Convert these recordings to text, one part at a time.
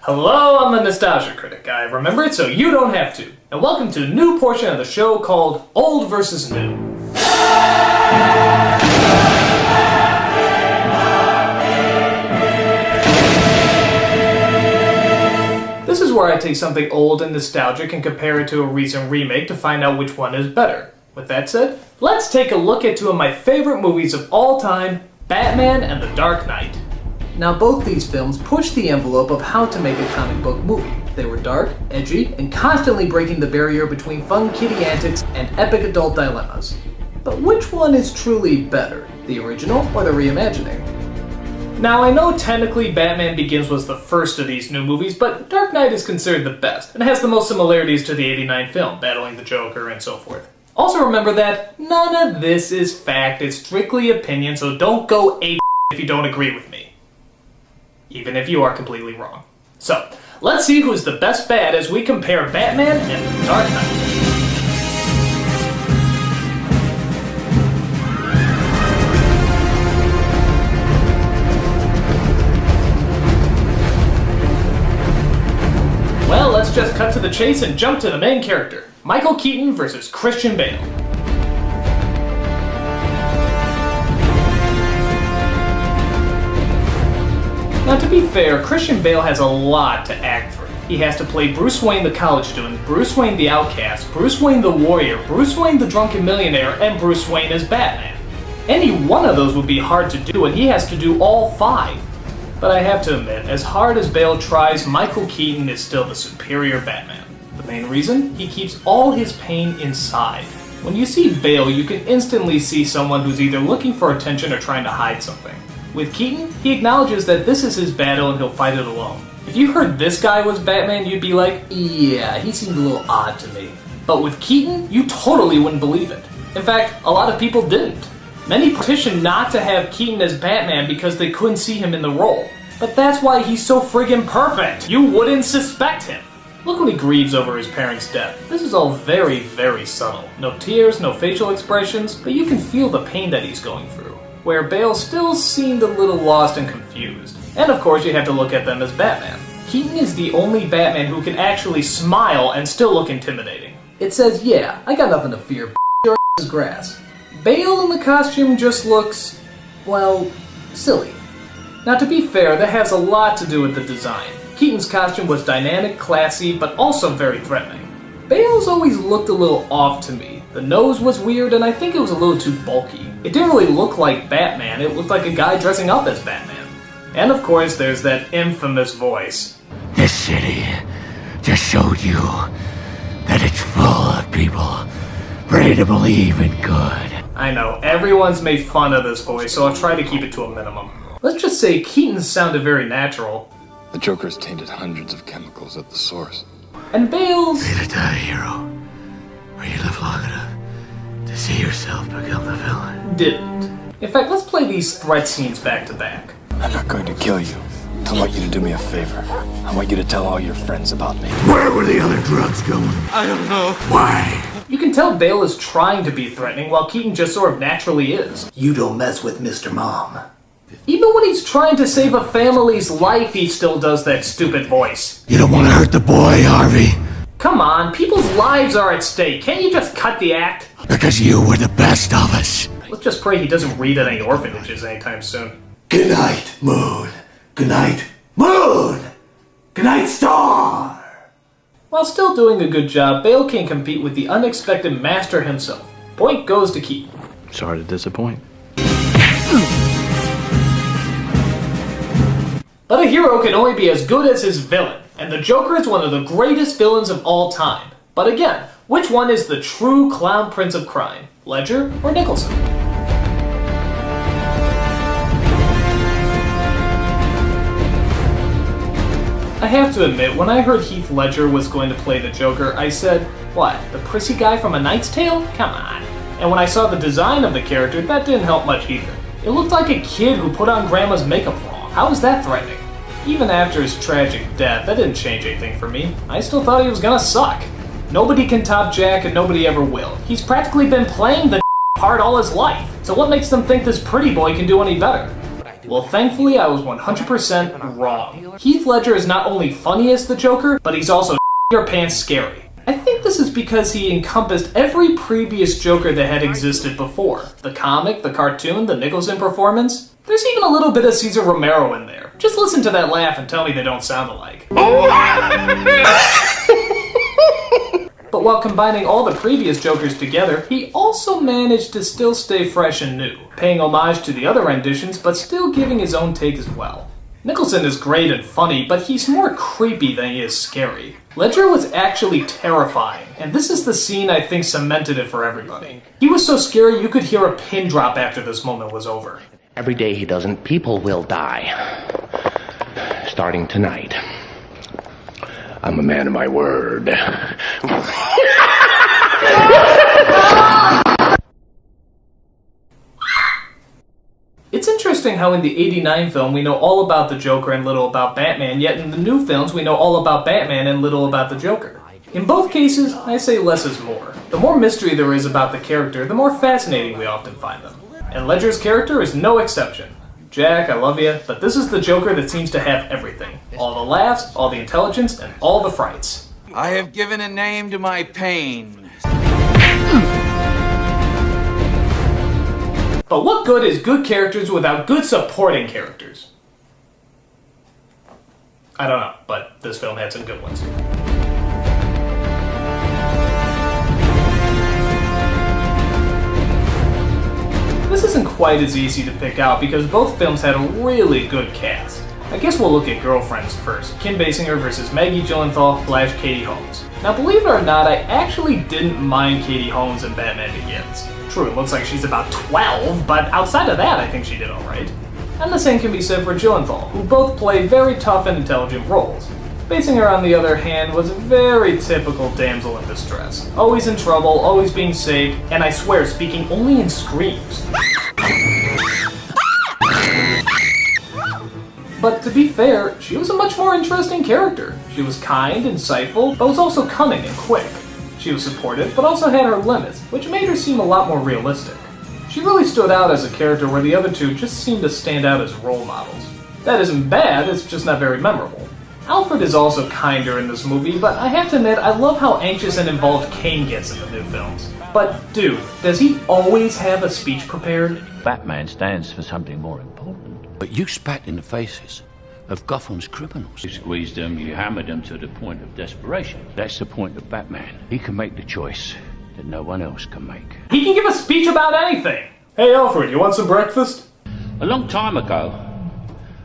Hello, I'm the Nostalgia Critic. I remember it so you don't have to. And welcome to a new portion of the show called Old vs. New. This is where I take something old and nostalgic and compare it to a recent remake to find out which one is better. With that said, let's take a look at two of my favorite movies of all time, Batman and The Dark Knight. Now both these films pushed the envelope of how to make a comic book movie. They were dark, edgy, and constantly breaking the barrier between fun kiddie antics and epic adult dilemmas. But which one is truly better, the original or the reimagining? Now I know technically Batman Begins was the first of these new movies, but Dark Knight is considered the best, and has the most similarities to the '89 film, battling the Joker and so forth. Also remember that none of this is fact, it's strictly opinion, so don't go ape if you don't agree with me. Even if you are completely wrong. So, let's see who's the best bad as we compare Batman and The Dark Knight. Well, let's just cut to the chase and jump to the main character. Michael Keaton versus Christian Bale. Now to be fair, Christian Bale has a lot to act through. He has to play Bruce Wayne the college student, Bruce Wayne the outcast, Bruce Wayne the warrior, Bruce Wayne the drunken millionaire, and Bruce Wayne as Batman. Any one of those would be hard to do, and he has to do all five. But I have to admit, as hard as Bale tries, Michael Keaton is still the superior Batman. The main reason? He keeps all his pain inside. When you see Bale, you can instantly see someone who's either looking for attention or trying to hide something. With Keaton, he acknowledges that this is his battle and he'll fight it alone. If you heard this guy was Batman, you'd be like, yeah, he seemed a little odd to me. But with Keaton, you totally wouldn't believe it. In fact, a lot of people didn't. Many petitioned not to have Keaton as Batman because they couldn't see him in the role. But that's why he's so friggin' perfect! You wouldn't suspect him! Look when he grieves over his parents' death. This is all very, very subtle. No tears, no facial expressions, but you can feel the pain that he's going through. Where Bale still seemed a little lost and confused. And of course you have to look at them as Batman. Keaton is the only Batman who can actually smile and still look intimidating. It says, yeah, I got nothing to fear, your ass is grass. Bale in the costume just looks, well, silly. Now to be fair, that has a lot to do with the design. Keaton's costume was dynamic, classy, but also very threatening. Bale's always looked a little off to me. The nose was weird and I think it was a little too bulky. It didn't really look like Batman, it looked like a guy dressing up as Batman. And of course there's that infamous voice. This city just showed you that it's full of people ready to believe in good. I know, everyone's made fun of this voice, so I'll try to keep it to a minimum. Let's just say Keaton sounded very natural. The Joker's tainted hundreds of chemicals at the source. And Bale's... Way to die, hero. Or you live long enough to see yourself become the villain. didn't. In fact, let's play these threat scenes back to back. I'm not going to kill you. I want you to do me a favor. I want you to tell all your friends about me. Where were the other drugs going? I don't know. Why? You can tell Bale is trying to be threatening while Keaton just sort of naturally is. You don't mess with Mr. Mom. Even when he's trying to save a family's life, he still does that stupid voice. You don't want to hurt the boy, Harvey. Come on, people's lives are at stake. Can't you just cut the act? Because you were the best of us. Let's just pray he doesn't read at any orphanages anytime soon. Good night, Moon. Good night, Moon. Good night, Star. While still doing a good job, Bale can compete with the unexpected master himself. Point goes to Keaton. Sorry to disappoint. But a hero can only be as good as his villain, and the Joker is one of the greatest villains of all time. But again, which one is the true clown prince of crime? Ledger or Nicholson? I have to admit, when I heard Heath Ledger was going to play the Joker, I said, what, the prissy guy from A Knight's Tale? Come on. And when I saw the design of the character, that didn't help much either. It looked like a kid who put on grandma's makeup wrong. How was that threatening? Even after his tragic death, that didn't change anything for me. I still thought he was gonna suck. Nobody can top Jack and nobody ever will. He's practically been playing the part all his life. So what makes them think this pretty boy can do any better? Well, thankfully, I was 100% wrong. Heath Ledger is not only funny as the Joker, but he's also your pants scary. I think this is because he encompassed every previous Joker that had existed before. The comic, the cartoon, the Nicholson performance. There's even a little bit of Cesar Romero in there. Just listen to that laugh and tell me they don't sound alike. But while combining all the previous Jokers together, he also managed to still stay fresh and new, paying homage to the other renditions but still giving his own take as well. Nicholson is great and funny, but he's more creepy than he is scary. Ledger was actually terrifying, and this is the scene I think cemented it for everybody. He was so scary you could hear a pin drop after this moment was over. Every day he doesn't, people will die. Starting tonight. I'm a man of my word. It's interesting how in the '89 film we know all about the Joker and little about Batman, yet in the new films we know all about Batman and little about the Joker. In both cases, I say less is more. The more mystery there is about the character, the more fascinating we often find them. And Ledger's character is no exception. Jack, I love you, but this is the Joker that seems to have everything. All the laughs, all the intelligence, and all the frights. I have given a name to my pain. But what good is good characters without good supporting characters? I don't know, but this film had some good ones. This isn't quite as easy to pick out because both films had a really good cast. I guess we'll look at girlfriends first. Kim Basinger versus Maggie Gyllenhaal / Katie Holmes. Now believe it or not, I actually didn't mind Katie Holmes in Batman Begins. True, it looks like she's about 12, but outside of that I think she did alright. And the same can be said for Gyllenhaal, who both play very tough and intelligent roles. Basinger, on the other hand, was a very typical damsel in distress. Always in trouble, always being saved, and I swear, speaking only in screams. But to be fair, she was a much more interesting character. She was kind, insightful, but was also cunning and quick. She was supportive, but also had her limits, which made her seem a lot more realistic. She really stood out as a character where the other two just seemed to stand out as role models. That isn't bad, it's just not very memorable. Alfred is also kinder in this movie, but I have to admit, I love how anxious and involved Kane gets in the new films. But dude, does he always have a speech prepared? Batman stands for something more important. But you spat in the faces of Gotham's criminals. You squeezed them, you hammered them to the point of desperation. That's the point of Batman. He can make the choice that no one else can make. He can give a speech about anything! Hey Alfred, you want some breakfast? A long time ago,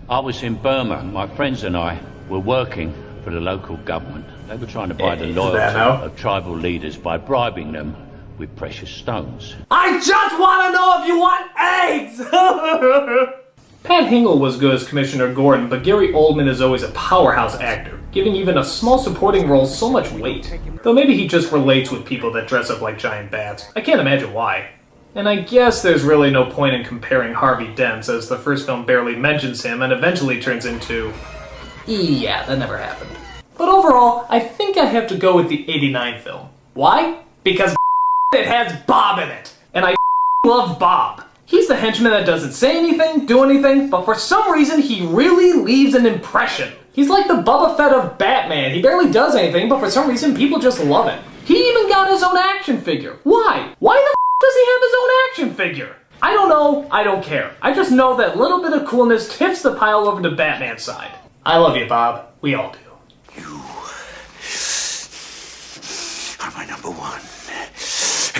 I was in Burma. My friends and I were working for the local government. They were trying to buy the loyalty of tribal leaders by bribing them with precious stones. I just want to know if you want eggs! Pat Hingle was good as Commissioner Gordon, but Gary Oldman is always a powerhouse actor, giving even a small supporting role so much weight. Though maybe he just relates with people that dress up like giant bats. I can't imagine why. And I guess there's really no point in comparing Harvey Dent, as the first film barely mentions him and eventually turns into... yeah, that never happened. But overall, I think I have to go with the '89 film. Why? Because it has Bob in it. And I love Bob. He's the henchman that doesn't say anything, do anything, but for some reason he really leaves an impression. He's like the Boba Fett of Batman. He barely does anything, but for some reason people just love him. He even got his own action figure. Why? Why the does he have his own action figure? I don't know, I don't care. I just know that little bit of coolness tips the pile over to Batman's side. I love you, Bob. We all do. You are my number one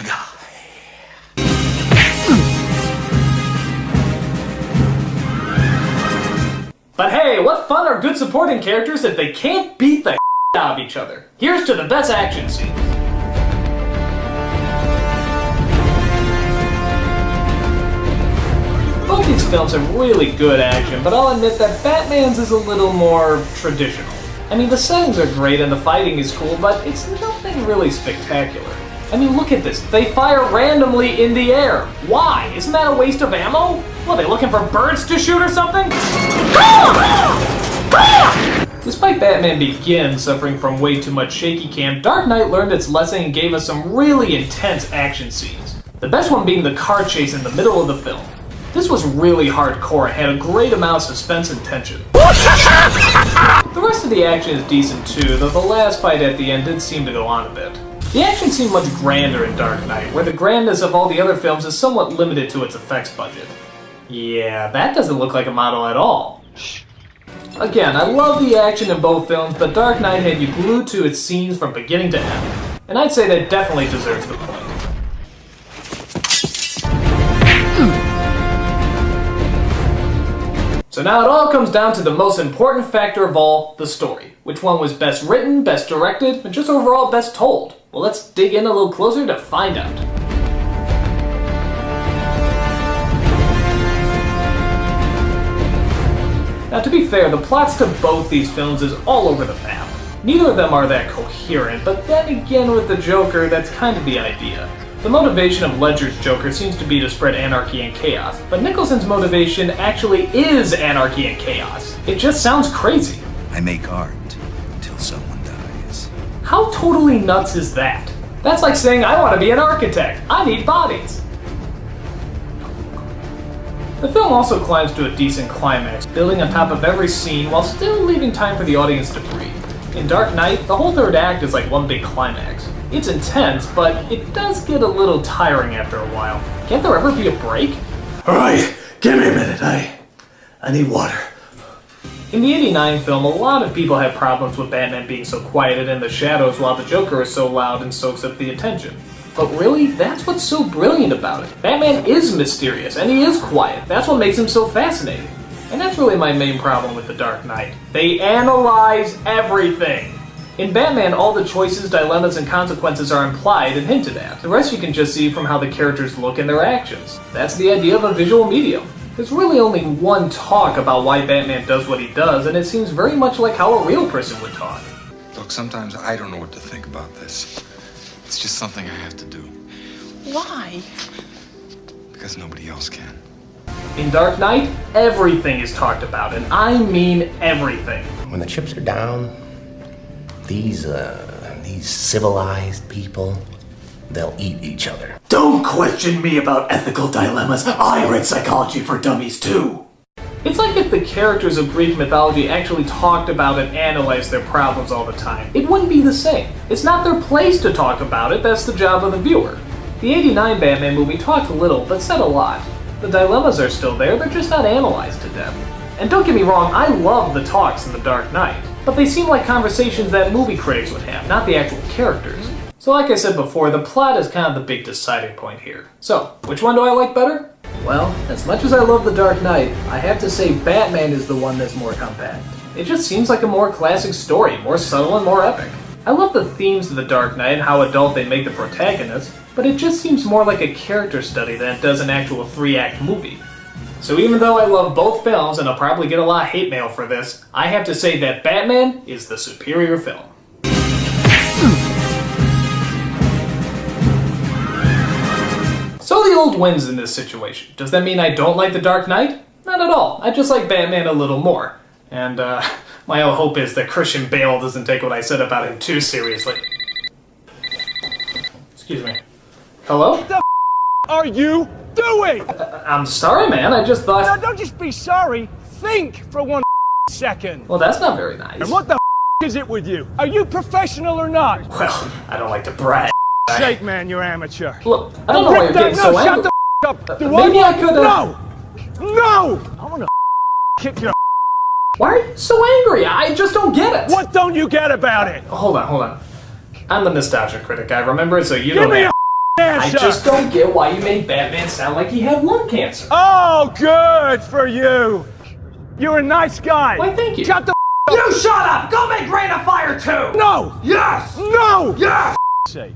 guy. But hey, what fun are good supporting characters if they can't beat the out of each other? Here's to the best action scenes. Both these films have really good action, but I'll admit that Batman's is a little more traditional. I mean, the settings are great and the fighting is cool, but it's nothing really spectacular. I mean, look at this. They fire randomly in the air. Why? Isn't that a waste of ammo? What, are they looking for birds to shoot or something? Despite Batman Begins suffering from way too much shaky cam, Dark Knight learned its lesson and gave us some really intense action scenes. The best one being the car chase in the middle of the film. This was really hardcore and had a great amount of suspense and tension. The rest of the action is decent too, though the last fight at the end did seem to go on a bit. The action seemed much grander in Dark Knight, where the grandness of all the other films is somewhat limited to its effects budget. Yeah, that doesn't look like a model at all. Again, I love the action in both films, but Dark Knight had you glued to its scenes from beginning to end. And I'd say that definitely deserves the point. So now it all comes down to the most important factor of all, the story. Which one was best written, best directed, and just overall best told? Well, let's dig in a little closer to find out. Now to be fair, the plots to both these films is all over the map. Neither of them are that coherent, but then again with the Joker, that's kind of the idea. The motivation of Ledger's Joker seems to be to spread anarchy and chaos, but Nicholson's motivation actually is anarchy and chaos. It just sounds crazy. I make art until someone dies. How totally nuts is that? That's like saying I want to be an architect. I need bodies. The film also climbs to a decent climax, building on top of every scene while still leaving time for the audience to breathe. In Dark Knight, the whole third act is like one big climax. It's intense, but it does get a little tiring after a while. Can't there ever be a break? Alright, give me a minute, I need water. In the '89 film, a lot of people had problems with Batman being so quieted in the shadows while the Joker is so loud and soaks up the attention. But really, that's what's so brilliant about it. Batman is mysterious, and he is quiet. That's what makes him so fascinating. And that's really my main problem with The Dark Knight. They analyze everything. In Batman, all the choices, dilemmas, and consequences are implied and hinted at. The rest you can just see from how the characters look and their actions. That's the idea of a visual medium. There's really only one talk about why Batman does what he does, and it seems very much like how a real person would talk. Look, sometimes I don't know what to think about this. It's just something I have to do. Why? Because nobody else can. In Dark Knight, everything is talked about, and I mean everything. When the chips are down, these civilized people, they'll eat each other. Don't question me about ethical dilemmas. I read Psychology for Dummies too. It's like if the characters of Greek mythology actually talked about and analyzed their problems all the time. It wouldn't be the same. It's not their place to talk about it, that's the job of the viewer. The '89 Batman movie talked little, but said a lot. The dilemmas are still there, they're just not analyzed to death. And don't get me wrong, I love the talks in The Dark Knight, but they seem like conversations that movie critics would have, not the actual characters. So like I said before, the plot is kind of the big deciding point here. So, which one do I like better? Well, as much as I love The Dark Knight, I have to say Batman is the one that's more compact. It just seems like a more classic story, more subtle and more epic. I love the themes of The Dark Knight and how adult they make the protagonist, but it just seems more like a character study than it does an actual 3-act movie. So even though I love both films, and I'll probably get a lot of hate mail for this, I have to say that Batman is the superior film. So the old wins in this situation. Does that mean I don't like The Dark Knight? Not at all. I just like Batman a little more. And my whole hope is that Christian Bale doesn't take what I said about him too seriously. Excuse me. Hello? What the are you doing? I'm sorry, man. I just thought... Now, don't just be sorry. Think for 1 second. Well, that's not very nice. And what the is it with you? Are you professional or not? Well, I don't like to brag. Shake, man, you're amateur. Look, I don't know why you're getting so angry. Shut the up. Maybe I could... No! No! I want to kick your... Why are you so angry? I just don't get it. What don't you get about it? Hold on. I'm the nostalgia critic. I remember it, so you don't have... I just don't get why you made Batman sound like he had lung cancer. Oh, good for you. You're a nice guy. Why, thank you. Shut the You shut up! Go make Rain of Fire too! No! Yes! No! Yes! Sake.